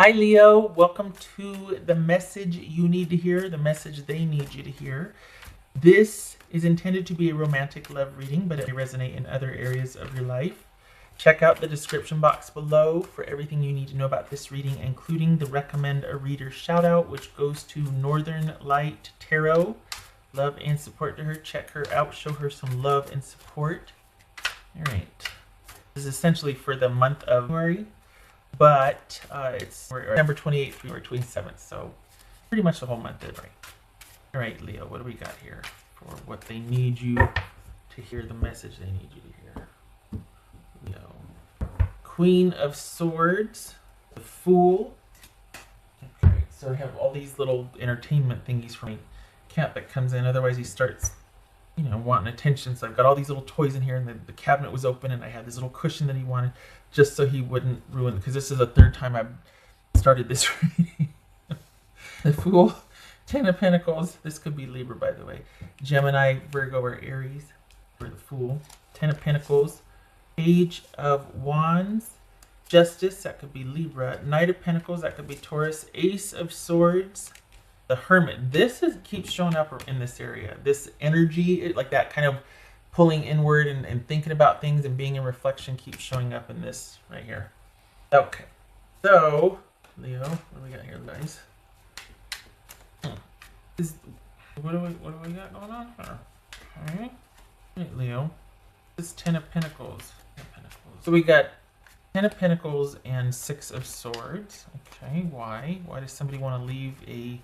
Hi, Leo. Welcome to the message you need to hear, the message they need you to hear. This is intended to be a romantic love reading, but it may resonate in other areas of your life. Check out the description box below for everything you need to know about this reading, including the recommend a reader shout out, which goes to Northern Light Tarot. Love and support to her. Check her out. Show her some love and support. All right. This is essentially for the month of February. But it's September 28th, February 27th, so pretty much the whole month is right. All right, Leo, what do we got here for what they need you to hear, the message they need you to hear? Leo. Queen of Swords, the Fool. Okay, so I have all these little entertainment thingies for my cat that comes in, otherwise he starts wanting attention. So I've got all these little toys in here, and the cabinet was open, and I had this little cushion that he wanted, just so he wouldn't ruin it, because this is the third time I've started this reading. The Fool, Ten of Pentacles. This could be Libra, by the way. Gemini, Virgo, or Aries for the Fool. Ten of Pentacles. Page of Wands. Justice, that could be Libra. Knight of Pentacles, that could be Taurus. Ace of Swords. The Hermit. This keeps showing up in this area. This energy, like that kind of pulling inward and thinking about things and being in reflection, keeps showing up in this right here. Okay. So, Leo, what do we got here, guys? What do we got going on here? Okay. Right, Leo. This is Ten of Pentacles. So we got Ten of Pentacles and Six of Swords. Okay, why? Why does somebody want to leave a...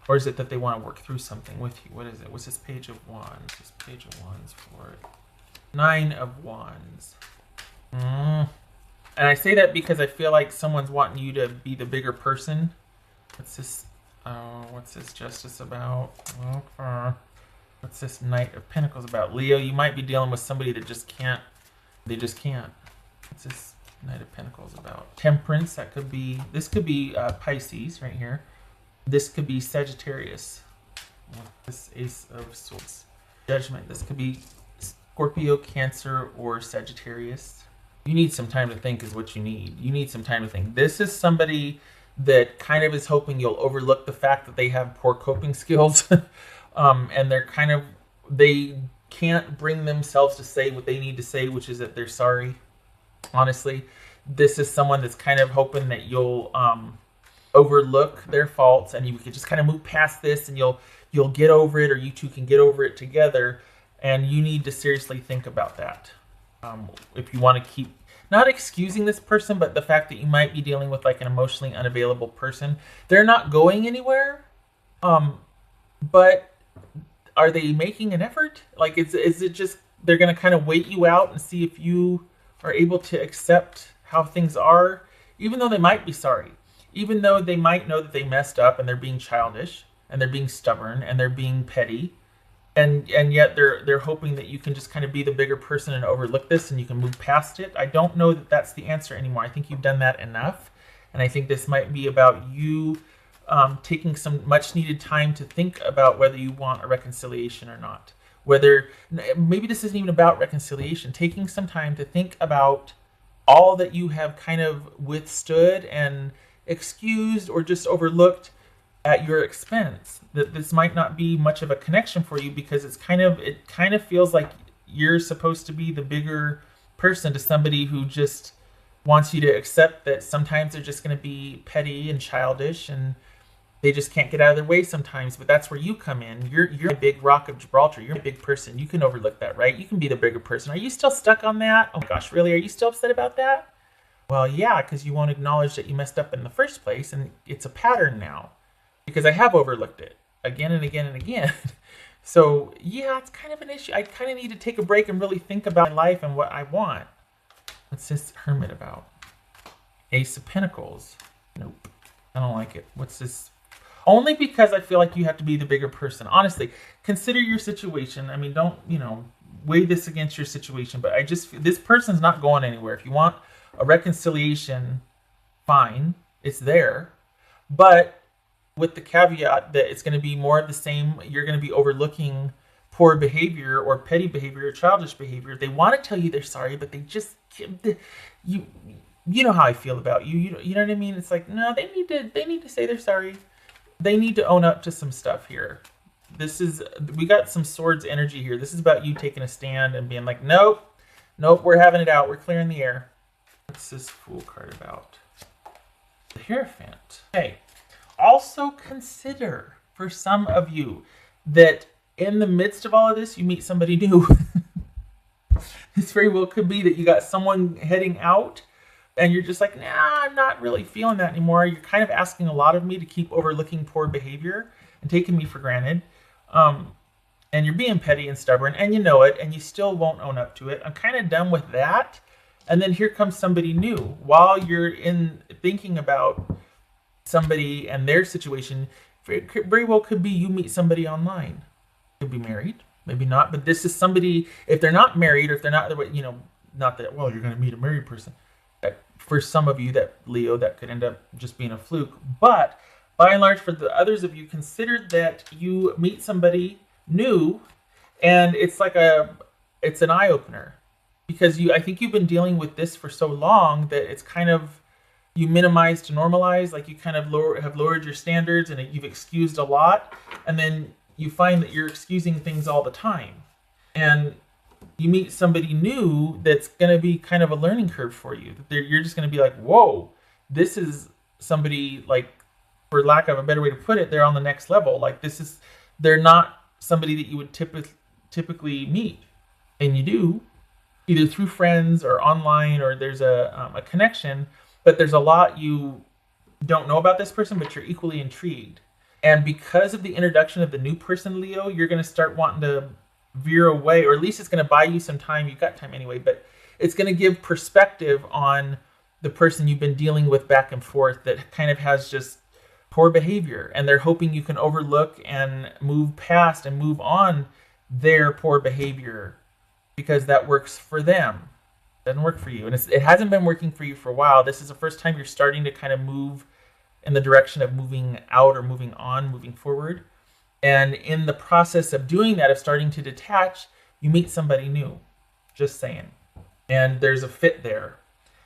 Or is it that they want to work through something with you? What is it? What's this Page of Wands? This Page of Wands for it. Nine of Wands. And I say that because I feel like someone's wanting you to be the bigger person. What's this? What's this Justice about? What's this Knight of Pentacles about? Leo, you might be dealing with somebody that just can't. They just can't. What's this Knight of Pentacles about? Temperance. That could be. This could be Pisces right here. This could be Sagittarius. This Ace of Swords. Judgment. This could be Scorpio, Cancer, or Sagittarius. You need some time to think is what you need. You need some time to think. This is somebody that kind of is hoping you'll overlook the fact that they have poor coping skills. And they can't bring themselves to say what they need to say, which is that they're sorry. Honestly, this is someone that's kind of hoping that you'll... overlook their faults, and you can just kind of move past this, and you'll get over it, or you two can get over it together. And you need to seriously think about that. If you want to keep not excusing this person, but the fact that you might be dealing with like an emotionally unavailable person. They're not going anywhere, but are they making an effort? Like, is it just they're going to kind of wait you out and see if you are able to accept how things are, even though they might be sorry. Even though they might know that they messed up and they're being childish and they're being stubborn and they're being petty, and yet they're hoping that you can just kind of be the bigger person and overlook this and you can move past it. I don't know that that's the answer anymore. I think you've done that enough, and I think this might be about you taking some much needed time to think about whether you want a reconciliation or not. Whether maybe this isn't even about reconciliation. Taking some time to think about all that you have kind of withstood and excused or just overlooked at your expense. That this might not be much of a connection for you, because it kind of feels like you're supposed to be the bigger person to somebody who just wants you to accept that sometimes they're just going to be petty and childish and they just can't get out of their way sometimes. But that's where you come in. You're a big rock of Gibraltar. You're a big person. You can overlook that, right? You can be the bigger person. Are you still stuck on that? Oh my gosh, really? Are you still upset about that? Well, yeah, because you won't acknowledge that you messed up in the first place, and it's a pattern now, because I have overlooked it again and again and again. So, yeah, it's kind of an issue. I kind of need to take a break and really think about my life and what I want. What's this Hermit about? Ace of Pentacles. Nope, I don't like it. What's this? Only because I feel like you have to be the bigger person. Honestly, consider your situation. I mean, don't, weigh this against your situation, but this person's not going anywhere. If you want a reconciliation, fine, it's there, but with the caveat that it's going to be more of the same. You're going to be overlooking poor behavior or petty behavior or childish behavior. They want to tell you they're sorry, but they just you know how I feel about you. You know what I mean? It's like, no, they need to say they're sorry. They need to own up to some stuff here. We got some swords energy here. This is about you taking a stand and being like, nope, nope, we're having it out. We're clearing the air. What's this Fool card about? The Hierophant. Okay. Also consider, for some of you, that in the midst of all of this, you meet somebody new. This very well could be that you got someone heading out and you're just like, nah, I'm not really feeling that anymore. You're kind of asking a lot of me to keep overlooking poor behavior and taking me for granted. And you're being petty and stubborn, and you know it, and you still won't own up to it. I'm kind of done with that. And then here comes somebody new. While you're in thinking about somebody and their situation, it very well could be you meet somebody online. Could be married, maybe not, but this is somebody, if they're not married, or if they're not, not that, well, you're going to meet a married person. For some of you, that Leo, that could end up just being a fluke. But by and large, for the others of you, consider that you meet somebody new, and it's an eye opener, because I think you've been dealing with this for so long that it's kind of, you minimize to normalize, like you kind of have lowered your standards, and you've excused a lot, and then you find that you're excusing things all the time, and you meet somebody new that's going to be kind of a learning curve for you. You're just going to be like, whoa, this is somebody, like, for lack of a better way to put it, they're on the next level. Like, they're not somebody that you would typically meet. And you do, either through friends or online, or there's a connection, but there's a lot you don't know about this person, but you're equally intrigued. And because of the introduction of the new person, Leo, you're going to start wanting to veer away, or at least it's going to buy you some time. You've got time anyway, but it's going to give perspective on the person you've been dealing with back and forth that kind of has just poor behavior, and they're hoping you can overlook and move past and move on their poor behavior, because that works for them. It doesn't work for you, and it hasn't been working for you for a while. This is the first time you're starting to kind of move in the direction of moving out, or moving on, moving forward. And in the process of doing that, of starting to detach, you meet somebody new. Just saying. And there's a fit there.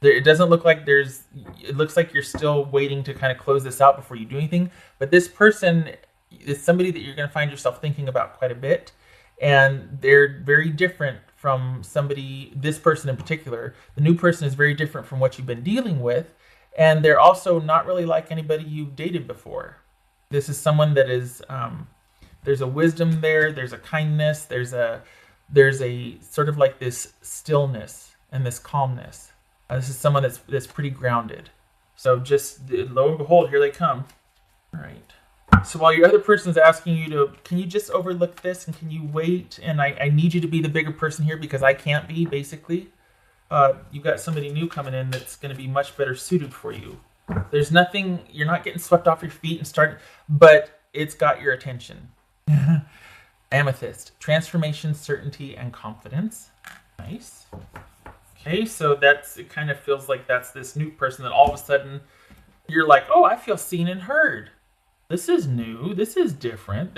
It doesn't look like it looks like you're still waiting to kind of close this out before you do anything. But this person is somebody that you're going to find yourself thinking about quite a bit. And they're very different from this person in particular. The new person is very different from what you've been dealing with. And they're also not really like anybody you've dated before. This is someone that is... there's a wisdom there. There's a kindness. There's a sort of like this stillness and this calmness. This is someone that's pretty grounded. So just lo and behold, here they come. All right. So while your other person's asking you can you just overlook this, and can you wait? And I need you to be the bigger person here because I can't be, basically. You've got somebody new coming in that's going to be much better suited for you. There's nothing, you're not getting swept off your feet and but it's got your attention. Amethyst, transformation, certainty, and confidence. Nice. Okay, so it kind of feels like that's this new person that all of a sudden you're like, oh, I feel seen and heard. This is new. This is different.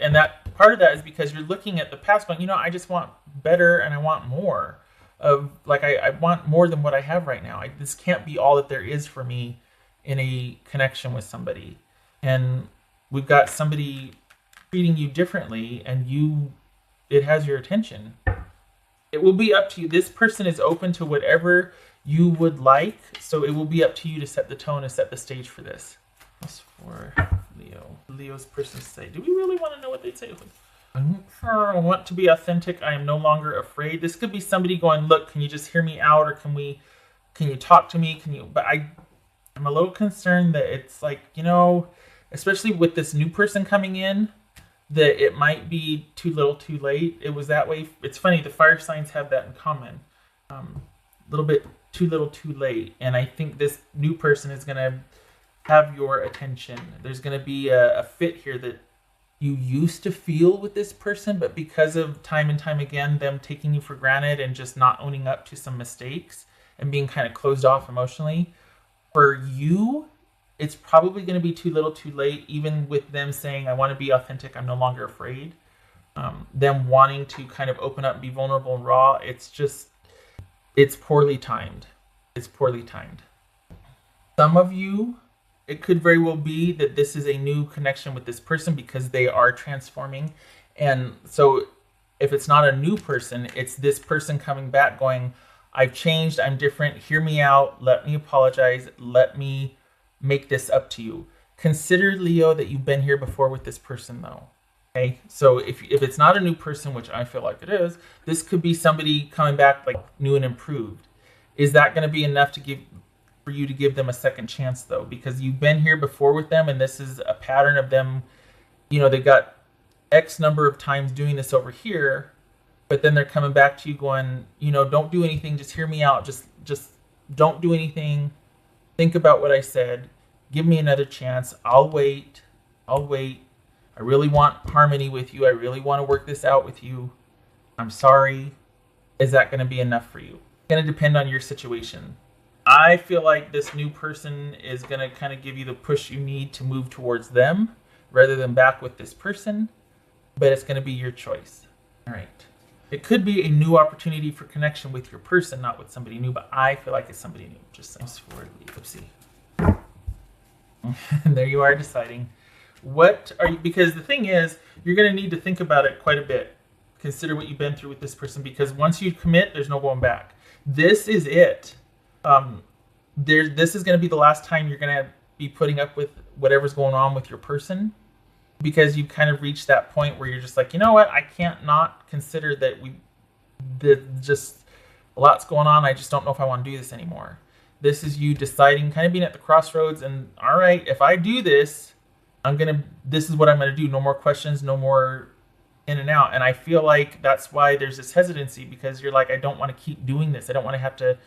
And that part of that is because you're looking at the past going, I just want better, and I want more of, like, I want more than what I have right now. This can't be all that there is for me in a connection with somebody. And we've got somebody treating you differently, and it has your attention. It will be up to you. This person is open to whatever you would like, so it will be up to you to set the tone and set the stage for this. That's for Leo. Leo's person say, do we really want to know what they say? I want to be authentic. I am no longer afraid. This could be somebody going, look, can you just hear me out, or can you talk to me? But I'm a little concerned that it's like, especially with this new person coming in, that it might be too little too late. It was that way. It's funny, the fire signs have that in common. A little bit too little too late. And I think this new person is going to have your attention. There's going to be a fit here that you used to feel with this person, but because of time and time again, them taking you for granted and just not owning up to some mistakes and being kind of closed off emotionally, for you, it's probably going to be too little too late, even with them saying, I want to be authentic, I'm no longer afraid. Them wanting to kind of open up and be vulnerable and raw, it's poorly timed. It's poorly timed. Some of you, it could very well be that this is a new connection with this person because they are transforming. And so if it's not a new person, it's this person coming back going, I've changed, I'm different, hear me out, let me apologize, let me make this up to you. Consider, Leo, that you've been here before with this person, though. Okay, so if it's not a new person, which I feel like it is, this could be somebody coming back like new and improved. Is that going to be enough for you to give them a second chance, though? Because you've been here before with them, and this is a pattern of them. They got X number of times doing this over here, but then they're coming back to you going, don't do anything, just hear me out, just don't do anything. Think about what I said. Give me another chance. I'll wait. I really want harmony with you. I really want to work this out with you. I'm sorry. Is that going to be enough for you? It's going to depend on your situation. I feel like this new person is going to kind of give you the push you need to move towards them rather than back with this person, but it's going to be your choice. All right. It could be a new opportunity for connection with your person, not with somebody new, but I feel like it's somebody new. Just saying. Oopsie. And there you are deciding. Because the thing is, you're going to need to think about it quite a bit. Consider what you've been through with this person, because once you commit, there's no going back. This is it. This is going to be the last time you're going to be putting up with whatever's going on with your person, because you've kind of reached that point where you're just like, you know what? I can't not consider that just a lot's going on. I just don't know if I want to do this anymore. This is you deciding, kind of being at the crossroads, and all right, if I do this, this is what I'm going to do. No more questions, no more in and out. And I feel like that's why there's this hesitancy, because you're like, I don't want to keep doing this. I don't want to have to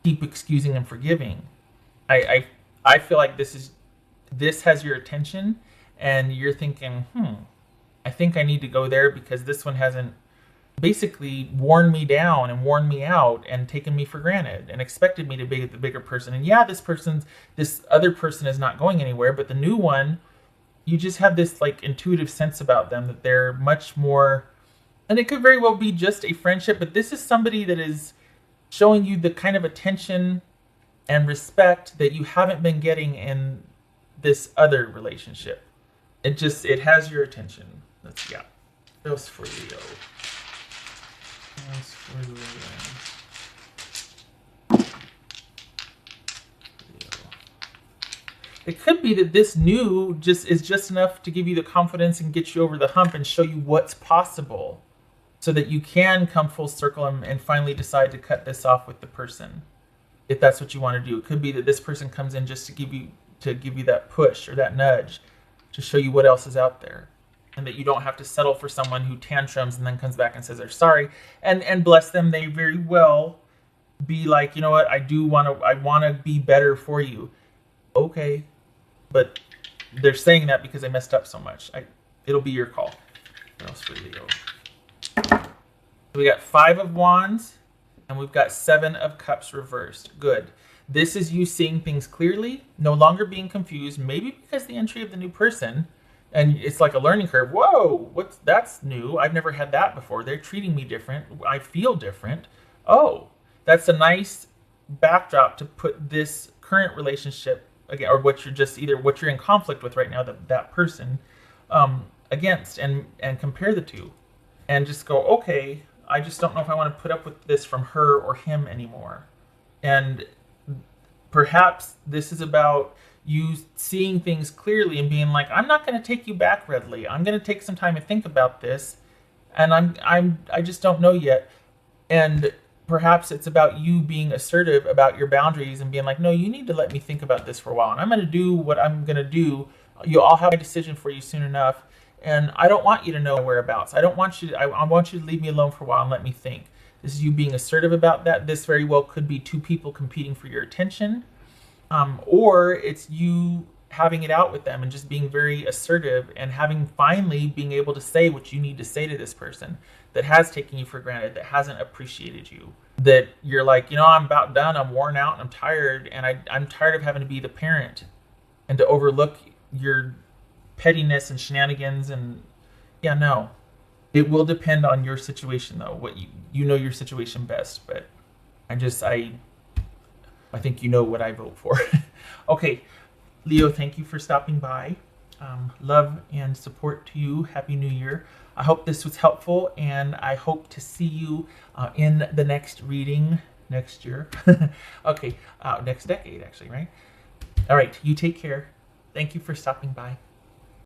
keep excusing and forgiving. I feel like this has your attention, and you're thinking, I think I need to go there because this one hasn't basically worn me down and worn me out and taken me for granted and expected me to be the bigger person. And yeah, this other person is not going anywhere, but the new one, you just have this like intuitive sense about them that they're much more, and it could very well be just a friendship, but this is somebody that is showing you the kind of attention and respect that you haven't been getting in this other relationship. It has your attention. Those for Leo. It could be that this new is just enough to give you the confidence and get you over the hump and show you what's possible, so that you can come full circle and finally decide to cut this off with the person, if that's what you want to do. It could be that this person comes in just to give you that push or that nudge to show you what else is out there, and that you don't have to settle for someone who tantrums and then comes back and says they're sorry. And bless them, they very well be like, you know what, I want to be better for you. Okay, but they're saying that because I messed up so much. It'll be your call. What else for Leo? We got 5 of Wands, and we've got 7 of Cups reversed. Good. This is you seeing things clearly, no longer being confused, maybe because the entry of the new person, and it's like a learning curve. Whoa, that's new. I've never had that before. They're treating me different. I feel different. Oh, that's a nice backdrop to put this current relationship again, or what you're in conflict with right now, that person, against, and compare the two, and just go, okay, I just don't know if I want to put up with this from her or him anymore. And perhaps this is about you seeing things clearly and being like, I'm not going to take you back readily. I'm going to take some time to think about this, and I just don't know yet. And perhaps it's about you being assertive about your boundaries and being like, no, you need to let me think about this for a while, and I'm going to do what I'm going to do. I'll have a decision for you soon enough, and I don't want you to know whereabouts. I want you to leave me alone for a while and let me think. This is you being assertive about that. This very well could be 2 people competing for your attention, or it's you having it out with them and just being very assertive and finally being able to say what you need to say to this person that has taken you for granted, that hasn't appreciated you, that you're like, I'm about done, I'm worn out, and I'm tired, and I'm tired of having to be the parent and to overlook your pettiness and shenanigans. And no, it will depend on your situation, though. What you know your situation best, but I think you know what I vote for. Okay, Leo, thank you for stopping by. Love and support to you. Happy New Year. I hope this was helpful, and I hope to see you in the next reading next year. Okay, next decade, actually, right? All right, you take care. Thank you for stopping by.